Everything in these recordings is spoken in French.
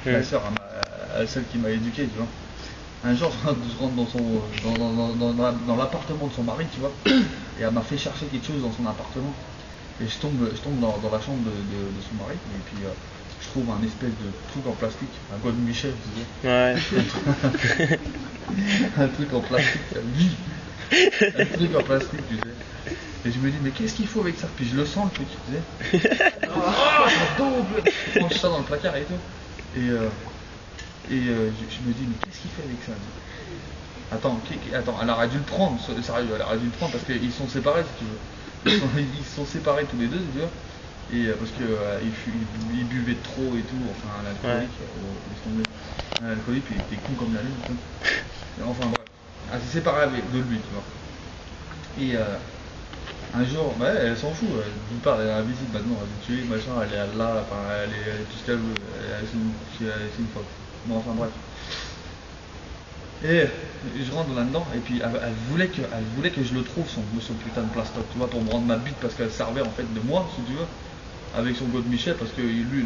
Ma sœur, celle qui m'a éduqué, tu vois. Un jour, je rentre dans l'appartement de son mari, tu vois, et elle m'a fait chercher quelque chose dans son appartement. Et je tombe dans la chambre de son mari, et puis je trouve un espèce de truc en plastique, un God Michel, tu sais. Ouais. Un truc en plastique, un truc en plastique, tu sais. Et je me dis, mais qu'est-ce qu'il faut avec ça? Puis je le sens, le truc, tu sais. Je range ça dans le placard et tout. Je me dis, mais qu'est-ce qu'il fait avec ça? Attends, elle aurait dû le prendre, sérieux, elle aurait dû le prendre parce qu'ils sont séparés, si tu veux. Ils sont séparés tous les deux, tu vois. Et parce que il buvait trop et tout, enfin un alcoolique, laisse tomber. Un alcoolique, il était con comme la lune, tu vois. Enfin bref, elle s'est séparée de lui, tu vois. Et un jour, bah, elle s'en fout, d'une part elle a la visite maintenant, elle est tuée, machin, elle est là, enfin elle est tout ce qu'elle veut, c'est une folle. Bon enfin bref. Et je rentre là-dedans, et puis elle voulait que je le trouve, son putain de plastoc, tu vois, pour me rendre ma bite, parce qu'elle servait en fait de moi, si tu veux, avec son God Michel, parce que lui,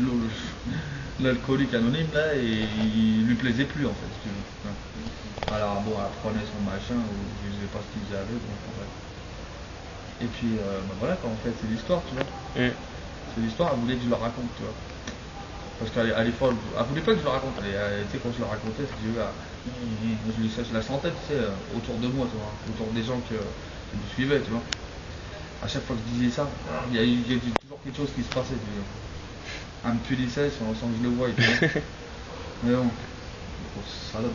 l'alcoolique anonyme, là, il lui plaisait plus, en fait, si tu veux. Alors bon, elle prenait son machin, ou je sais pas ce qu'il faisait avec, bon, enfin, bref. Et puis, bah, voilà, quoi, en fait, c'est l'histoire, tu vois. C'est l'histoire, elle voulait que je le raconte, tu vois. Parce qu'elle est folle, elle voulait pas que je le raconte, tu sais, quand je le racontais, si tu veux, je la sentais, tu sais, autour de moi, tu vois, autour des gens qui me suivaient, tu vois. À chaque fois que je disais ça, il y a toujours quelque chose qui se passait, tu vois. Elle me punissait sans que je le voie, tu vois. Mais bon, grosse salope.